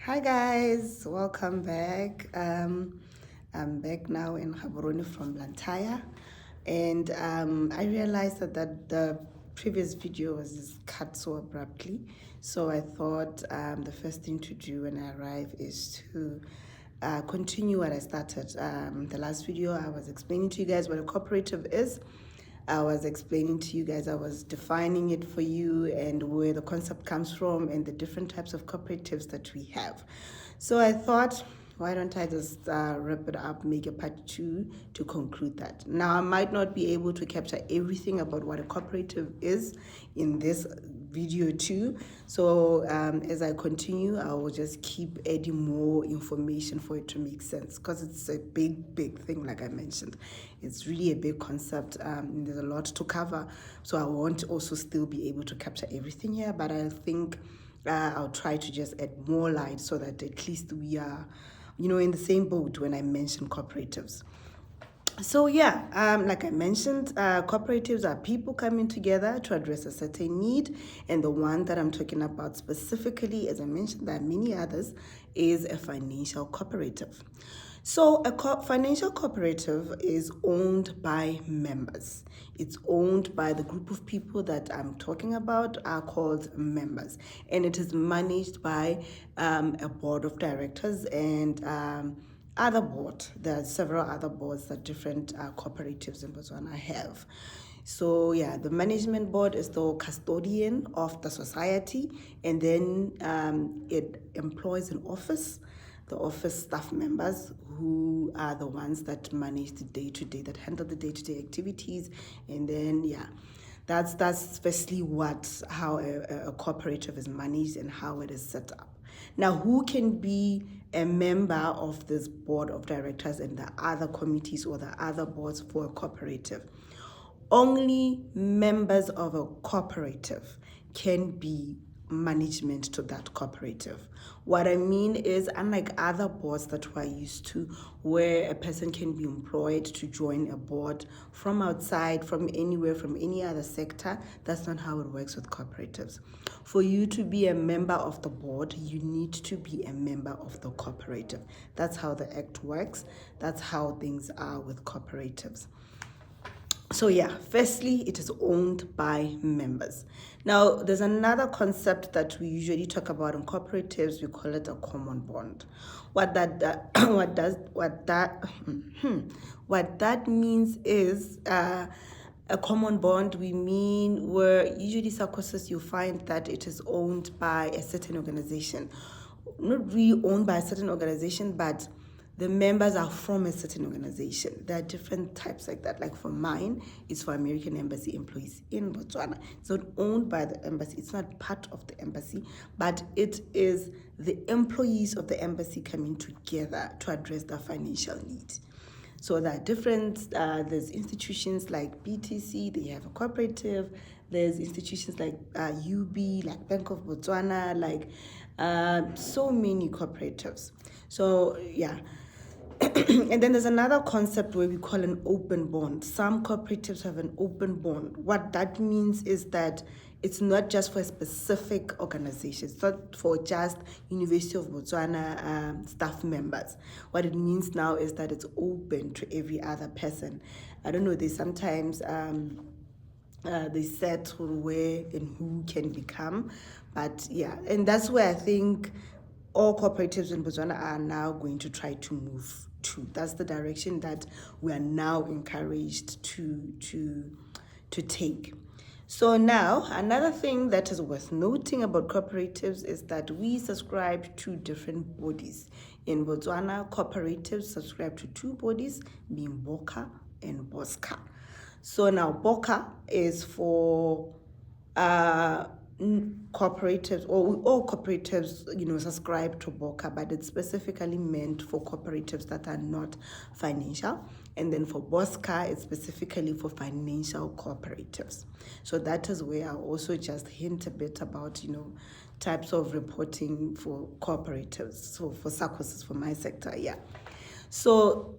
Hi guys, welcome back. I'm back now in Gaborone from Blantyre, and I realized that the previous video was just cut so abruptly. So I thought the first thing to do when I arrive is to continue what I started. The last video I was explaining to you guys what a cooperative is. I was explaining to you guys, I was defining it for you and where the concept comes from and the different types of cooperatives that we have. So I thought, why don't I just wrap it up, make a part two to conclude that. Now, I might not be able to capture everything about what a cooperative is in this video too. So as I continue, I will just keep adding more information for it to make sense, because it's a big thing. Like I mentioned, it's really a big concept. There's a lot to cover, so I won't also still be able to capture everything here, but I think I'll try to just add more light so that at least we are in the same boat when I mention cooperatives. So yeah, like I mentioned, cooperatives are people coming together to address a certain need, and the one that I'm talking about specifically, as I mentioned, there are many others, is a financial cooperative. So a financial cooperative is owned by members. It's owned by the group of people that I'm talking about are called members, and it is managed by a board of directors and other board. There are several other boards that different cooperatives in Botswana have. So yeah, the management board is the custodian of the society, and then it employs an office, the office staff members who are the ones that manage the day-to-day, that handle the day-to-day activities, and then yeah. That's firstly how a cooperative is managed and how it is set up. Now, who can be a member of this board of directors and the other committees or the other boards for a cooperative? Only members of a cooperative can be management to that cooperative. What I mean is, unlike other boards that we're used to, where a person can be employed to join a board from outside, from anywhere, from any other sector, that's not how it works with cooperatives. For you to be a member of the board, you need to be a member of the cooperative. That's how the act works. That's how things are with cooperatives. So yeah, firstly, it is owned by members. Now, there's another concept that we usually talk about in cooperatives. We call it a common bond. What that means is a common bond. We mean where usually SACCOs you find that it is owned by a certain organization, not really owned by a certain organization, but the members are from a certain organization. There are different types like that. Like for mine, it's for American Embassy employees in Botswana. It's not owned by the embassy. It's not part of the embassy, but it is the employees of the embassy coming together to address their financial needs. So there are different, there's institutions like BTC, they have a cooperative. There's institutions like UB, like Bank of Botswana, like so many cooperatives. So yeah. And then there's another concept where we call an open bond. Some cooperatives have an open bond. What that means is that it's not just for a specific organization. It's not for just University of Botswana staff members. What it means now is that it's open to every other person. I don't know, they sometimes they set where and who can become. But yeah, and that's where I think all cooperatives in Botswana are now going to try to move to. That's the direction that we are now encouraged to take. So now, another thing that is worth noting about cooperatives is that we subscribe to different bodies. In Botswana, cooperatives subscribe to two bodies, being BOCA and BOSCA. So now BOCA is for cooperatives, or all cooperatives, subscribe to BOCA, but it's specifically meant for cooperatives that are not financial. And then for BOSCA, it's specifically for financial cooperatives. So that is where I'll also just hint a bit about, types of reporting for cooperatives. So for SACCOs, for my sector, yeah. So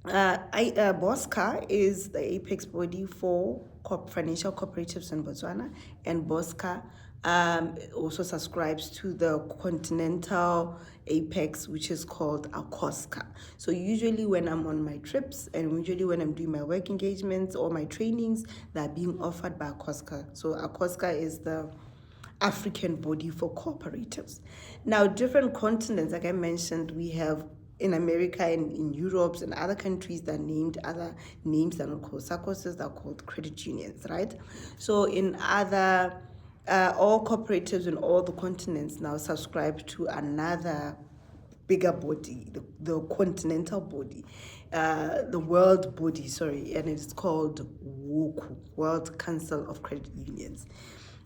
BOSCA is the apex body for financial cooperatives in Botswana, and BOSCA also subscribes to the Continental Apex, which is called ACOSCA. So usually when I'm on my trips and usually when I'm doing my work engagements or my trainings, they're being offered by ACOSCA. So ACOSCA is the African body for cooperatives. Now, different continents, like I mentioned, we have in America and in Europe and other countries that are named other names that are called SACCOs, that are called credit unions, right? So in other, all cooperatives in all the continents now subscribe to another bigger body, the continental body, the world body, sorry, and it's called WOCU, World Council of Credit Unions.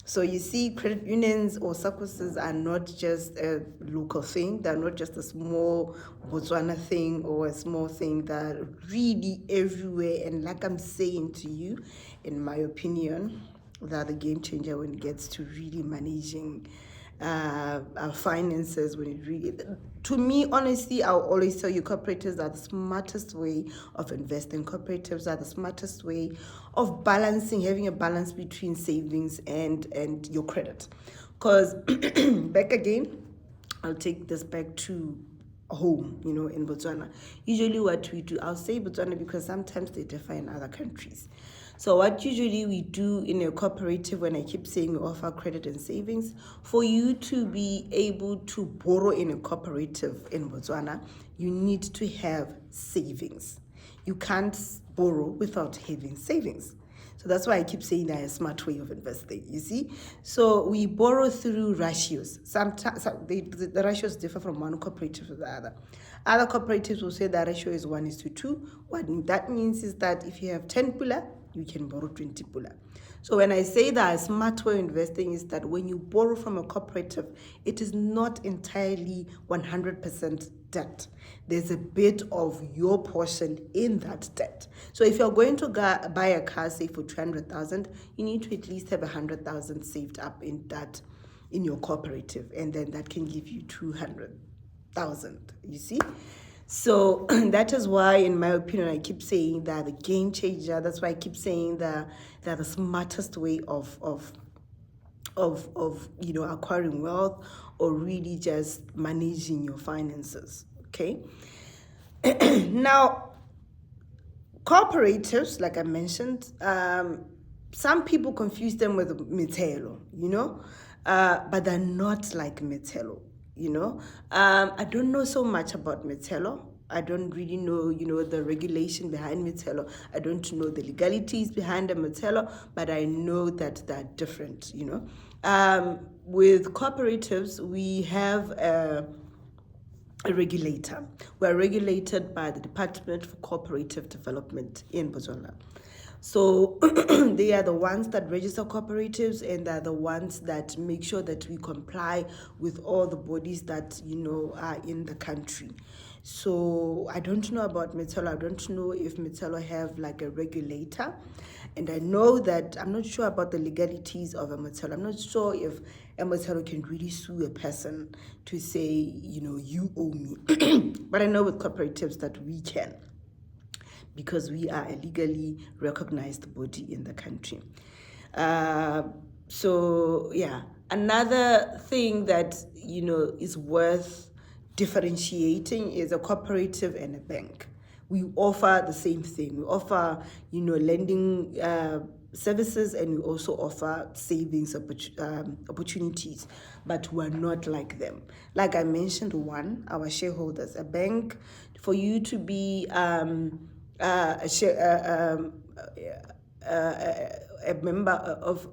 So you see, credit unions or SACCOs are not just a local thing. They're not just a small Botswana thing or a small thing. They're really everywhere. And like I'm saying to you, in my opinion, they're the game changer when it gets to really managing our finances. When it really, to me, honestly, I'll always tell you, cooperatives are the smartest way of investing. Cooperatives are the smartest way of balancing, having a balance between savings and your credit. Because back again, I'll take this back to home, in Botswana. Usually what we do, I'll say Botswana because sometimes they differ in other countries. So what usually we do in a cooperative, when I keep saying we offer credit and savings, for you to be able to borrow in a cooperative in Botswana, you need to have savings. You can't borrow without having savings. So that's why I keep saying that a smart way of investing, you see? So we borrow through ratios. Sometimes the ratios differ from one cooperative to the other. Other cooperatives will say the ratio is 1:2. What that means is that if you have 10 pula, you can borrow 20 pula. So when I say that a smart way of investing is that when you borrow from a cooperative, it is not entirely 100% debt. There's a bit of your portion in that debt. So if you're going to buy a car, say for 200,000, you need to at least have 100,000 saved up in that, in your cooperative, and then that can give you 200,000. You see? So that is why, in my opinion, I keep saying that the game changer. That's why I keep saying that the smartest way of acquiring wealth or really just managing your finances. Okay. Now, cooperatives, like I mentioned, some people confuse them with Methelo, but they're not like Methelo. I don't know so much about Methelo. I don't really know, the regulation behind Methelo. I don't know the legalities behind the Methelo, but I know that they're different, With cooperatives, we have a regulator. We're regulated by the Department for Cooperative Development in Botswana. So they are the ones that register cooperatives, and they're the ones that make sure that we comply with all the bodies that, are in the country. So I don't know about Methelo. I don't know if Methelo have like a regulator. And I know that I'm not sure about the legalities of a Methelo. I'm not sure if a Methelo can really sue a person to say, you owe me. But I know with cooperatives that we can, because we are a legally recognized body in the country. So yeah, another thing that, is worth differentiating is a cooperative and a bank. We offer the same thing. We offer, lending services, and we also offer savings opportunities, but we're not like them. Like I mentioned, our shareholders, a bank, for you to be a member of,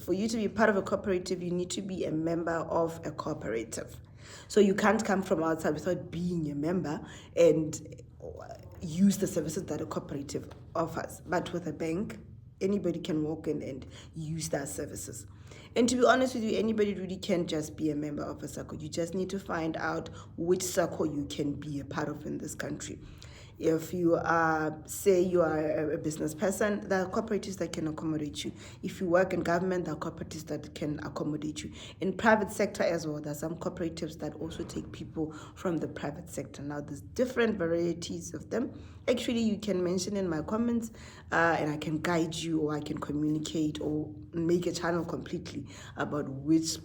for you to be part of a cooperative, you need to be a member of a cooperative. So you can't come from outside without being a member and use the services that a cooperative offers. But with a bank, anybody can walk in and use their services. And to be honest with you, anybody really can just be a member of a SACCO. You just need to find out which SACCO you can be a part of in this country. If you are, say you are a business person, there are cooperatives that can accommodate you. If you work in government, there are cooperatives that can accommodate you. In private sector as well, there are some cooperatives that also take people from the private sector. Now, there's different varieties of them. Actually, you can mention in my comments, and I can guide you, or I can communicate or make a channel completely about which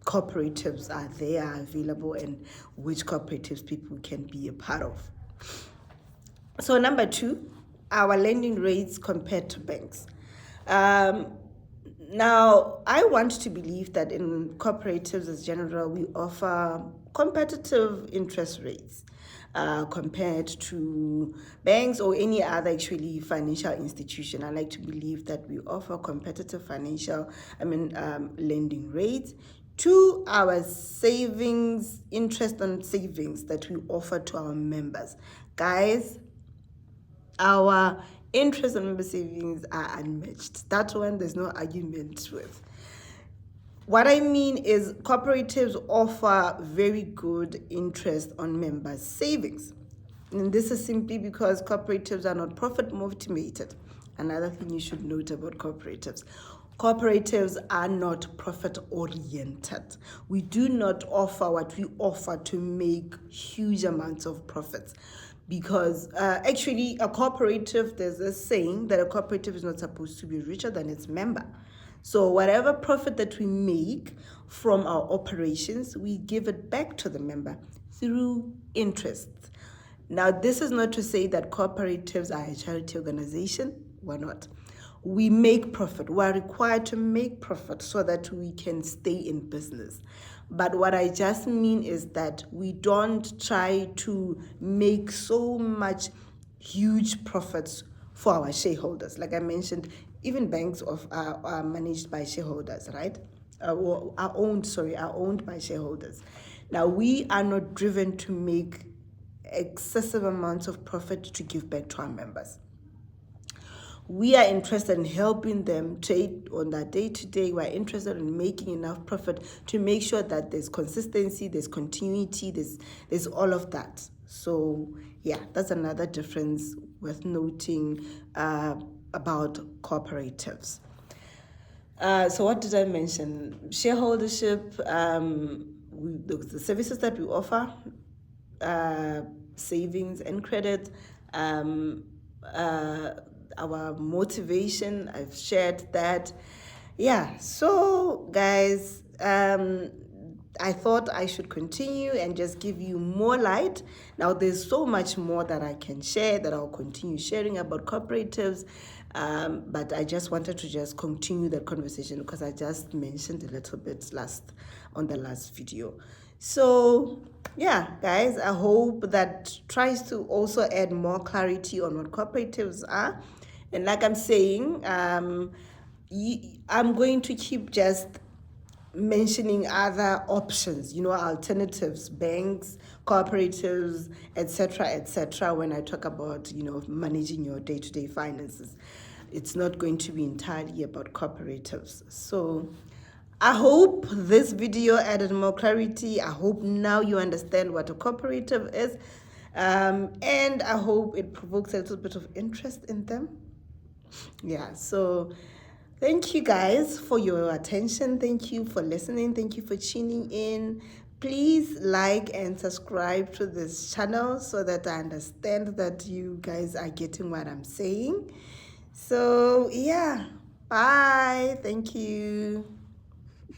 cooperatives are there available and which cooperatives people can be a part of. So number 2, our lending rates compared to banks. Now, I want to believe that in cooperatives as general, we offer competitive interest rates compared to banks or any other actually financial institution. I like to believe that we offer competitive lending rates to our savings, interest on savings that we offer to our members. Guys, our interest on member savings are unmatched. That one there's no argument with. What I mean is cooperatives offer very good interest on members' savings. And this is simply because cooperatives are not profit motivated. Another thing you should note about cooperatives. Cooperatives are not profit oriented. We do not offer what we offer to make huge amounts of profits. Because actually a cooperative, there's a saying that a cooperative is not supposed to be richer than its member. So whatever profit that we make from our operations, we give it back to the member through interest. Now, this is not to say that cooperatives are a charity organization. We're not. We make profit. We're required to make profit so that we can stay in business. But what I just mean is that we don't try to make so much huge profits for our shareholders. Like I mentioned, even banks are managed by shareholders, right? Are owned by shareholders. Now, we are not driven to make excessive amounts of profit to give back to our members. We are interested in helping them trade on that day-to-day. We're interested in making enough profit to make sure that there's consistency, there's continuity, there's all of that. So yeah, that's another difference worth noting about cooperatives. So what did I mention? Shareholdership, the services that we offer, savings and credit, our motivation, I've shared that. Yeah, so guys, I thought I should continue and just give you more light. Now, there's so much more that I can share, that I'll continue sharing about cooperatives, but I just wanted to just continue the conversation because I just mentioned a little bit on the last video. So yeah, guys, I hope that tries to also add more clarity on what cooperatives are. And like I'm saying, I'm going to keep just mentioning other options, alternatives, banks, cooperatives, etc., when I talk about, managing your day-to-day finances. It's not going to be entirely about cooperatives. So I hope this video added more clarity. I hope now you understand what a cooperative is. And I hope it provokes a little bit of interest in them. Yeah, so thank you guys for your attention. Thank you for listening. Thank you for tuning in. Please like and subscribe to this channel so that I understand that you guys are getting what I'm saying. So yeah, bye. Thank you.